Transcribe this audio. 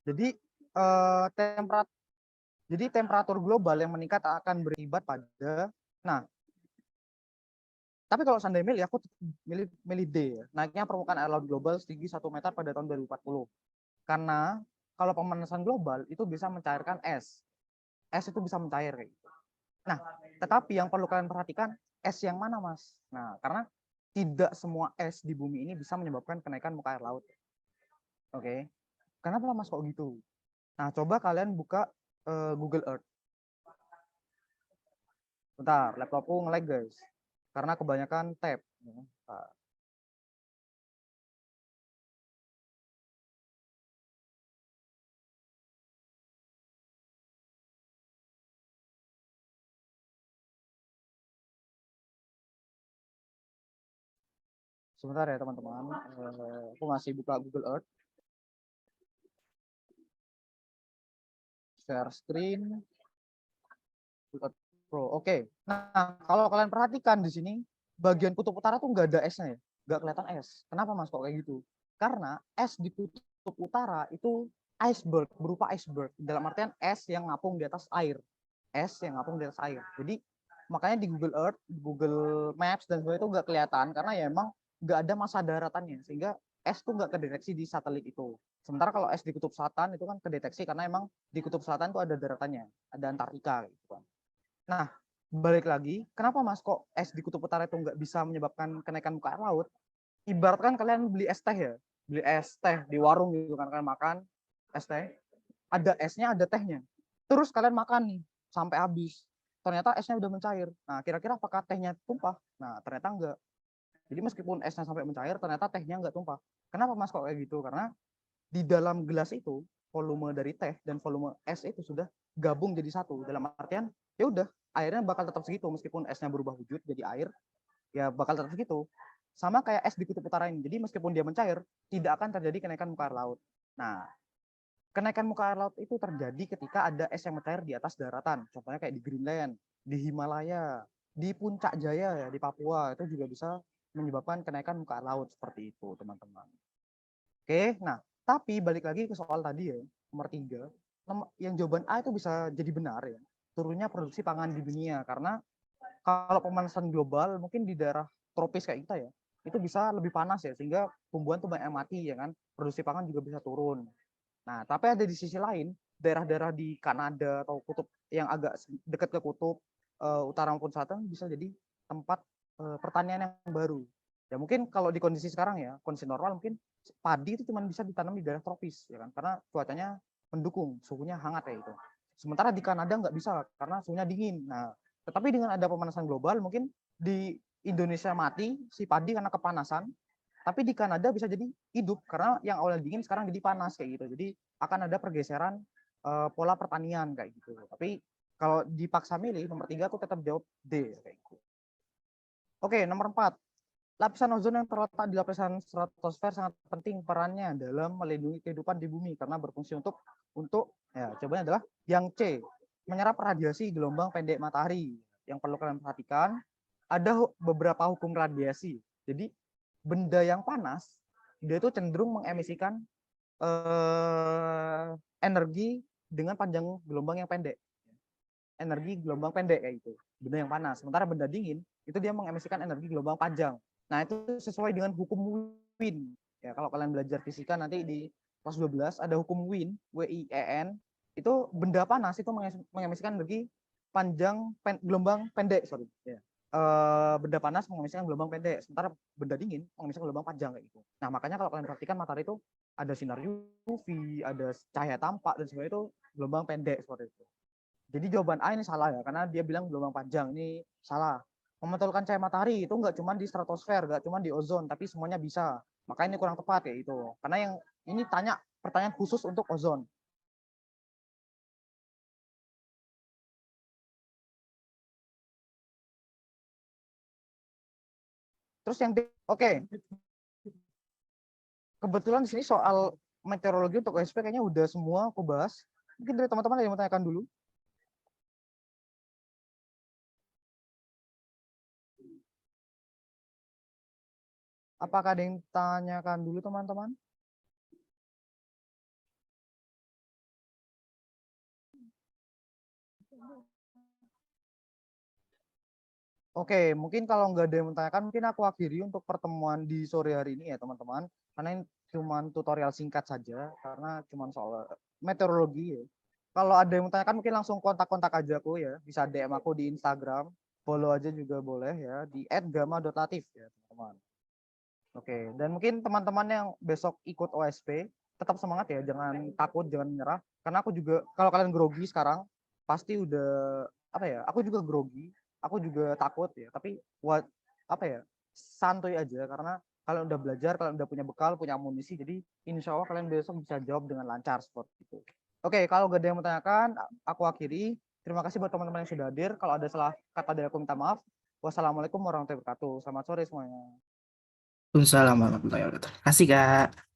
Jadi temperat jadi temperatur global yang meningkat akan beribat pada, nah tapi kalau seandainya milih, aku milih D ya. Naiknya permukaan air laut global setinggi 1 meter pada tahun 2040. Karena kalau pemanasan global itu bisa mencairkan es. Es itu bisa mencair kayak gitu. Nah, tetapi yang perlu kalian perhatikan, es yang mana, Mas? Nah, karena tidak semua es di bumi ini bisa menyebabkan kenaikan muka air laut. Oke. Kenapa, Mas, kok gitu? Nah, coba kalian buka Google Earth. Bentar, laptopku nge-lag, guys. Karena kebanyakan tab. Bentar. Sebentar ya, teman-teman. Aku masih buka Google Earth. Share screen. Pro. Oke. Nah, kalau kalian perhatikan di sini, bagian kutub utara tuh nggak ada esnya ya. Nggak kelihatan es. Kenapa, Mas, kok kayak gitu? Karena es di kutub utara itu iceberg, berupa iceberg. Dalam artian es yang ngapung di atas air. Es yang ngapung di atas air. Jadi, makanya di Google Earth, Google Maps, dan sebagainya itu nggak kelihatan. Karena ya emang nggak ada masa daratannya. Sehingga es tuh nggak kedeteksi di satelit itu. Sementara kalau es di kutub selatan itu kan kedeteksi karena emang di kutub selatan tuh ada daratannya. Ada Antartika gitu kan. Nah, balik lagi, kenapa, Mas, kok es di kutub utara itu nggak bisa menyebabkan kenaikan muka air laut? Ibaratkan kalian beli es teh ya, beli es teh di warung gitu kan, kalian makan es teh, ada esnya, ada tehnya. Terus kalian makan nih sampai habis. Ternyata esnya udah mencair. Nah, kira-kira apakah tehnya tumpah? Nah, ternyata enggak. Jadi meskipun esnya sampai mencair, ternyata tehnya enggak tumpah. Kenapa, Mas, kok kayak gitu? Karena di dalam gelas itu volume dari teh dan volume es itu sudah gabung jadi satu. Dalam artian ya udah airnya bakal tetap segitu meskipun esnya berubah wujud jadi air, ya bakal tetap segitu. Sama kayak es di kutub utara ini. Jadi meskipun dia mencair, tidak akan terjadi kenaikan muka air laut. Nah, kenaikan muka air laut itu terjadi ketika ada es yang mencair di atas daratan. Contohnya kayak di Greenland, di Himalaya, di Puncak Jaya ya, di Papua itu juga bisa menyebabkan kenaikan muka air laut seperti itu, teman-teman. Oke, nah tapi balik lagi ke soal tadi ya, nomor 3, yang jawaban A itu bisa jadi benar ya. Turunnya produksi pangan di dunia karena kalau pemanasan global mungkin di daerah tropis kayak kita ya, itu bisa lebih panas ya sehingga tumbuhan tuh banyak mati ya kan, produksi pangan juga bisa turun. Nah, tapi ada di sisi lain, daerah-daerah di Kanada atau kutub yang agak dekat ke kutub utara maupun selatan bisa jadi tempat pertanian yang baru. Ya mungkin kalau di kondisi sekarang ya, kondisi normal mungkin padi itu cuma bisa ditanam di daerah tropis ya kan, karena cuacanya mendukung, suhunya hangat ya itu. Sementara di Kanada nggak bisa karena suhunya dingin. Nah, tetapi dengan ada pemanasan global mungkin di Indonesia mati si padi karena kepanasan, tapi di Kanada bisa jadi hidup karena yang awalnya dingin sekarang jadi panas kayak gitu. Jadi akan ada pergeseran pola pertanian kayak gitu. Tapi kalau dipaksa milih nomor 3 aku tetap jawab D kayak gitu. Oke, nomor 4. Lapisan ozon yang terletak di lapisan stratosfer sangat penting perannya dalam melindungi kehidupan di bumi karena berfungsi untuk ya coba adalah yang C, menyerap radiasi gelombang pendek matahari. Yang perlu kalian perhatikan ada beberapa hukum radiasi. Jadi benda yang panas dia itu cenderung mengemisikan energi dengan panjang gelombang yang pendek. Energi gelombang pendek kayak gitu. Benda yang panas. Sementara benda dingin itu dia mengemisikan energi gelombang panjang. Nah, itu sesuai dengan hukum Wien. Ya, kalau kalian belajar fisika nanti di kelas 12 ada hukum Wien, WIEN. Itu benda panas itu mengemisikan energi gelombang pendek, sorry. Ya. Benda panas mengemiskan gelombang pendek, sementara benda dingin mengemiskan gelombang panjang kayak gitu. Nah, makanya kalau kalian perhatikan matahari itu ada sinar UV, ada cahaya tampak dan sebagainya itu gelombang pendek seperti itu. Jadi jawaban A ini salah ya, karena dia bilang gelombang panjang ini salah. Memantulkan cahaya matahari itu nggak cuma di stratosfer, nggak cuma di ozon, tapi semuanya bisa. Makanya ini kurang tepat ya itu. Karena yang ini tanya pertanyaan khusus untuk ozon. Terus yang oke, okay. Kebetulan di sini soal meteorologi untuk OSP kayaknya udah semua aku bahas. Mungkin dari teman-teman ada yang mau tanyakan dulu. Apakah ada yang tanyakan dulu teman-teman? Oke, mungkin kalau nggak ada yang menanyakan, mungkin aku akhiri untuk pertemuan di sore hari ini ya teman-teman. Karena ini cuma tutorial singkat saja, karena cuma soal meteorologi ya. Kalau ada yang menanyakan, mungkin langsung kontak-kontak aja aku ya. Bisa DM aku di Instagram, follow aja juga boleh ya, di @gama.latif ya teman-teman. Oke, dan mungkin teman-teman yang besok ikut OSP, tetap semangat ya, jangan takut, jangan menyerah. Karena aku juga, kalau kalian grogi sekarang, pasti udah, apa ya, aku juga grogi, aku juga takut ya, tapi buat, apa ya, santuy aja, karena kalian udah belajar, kalian udah punya bekal, punya amunisi, jadi insya Allah kalian besok bisa jawab dengan lancar seperti itu. Oke, kalau gak ada yang menanyakan, aku akhiri. Terima kasih buat teman-teman yang sudah hadir. Kalau ada salah kata dari aku minta maaf. Wassalamualaikum warahmatullahi wabarakatuh. Selamat sore semuanya. Waalaikumsalam warahmatullahi wabarakatuh. Terima kasih, Kak.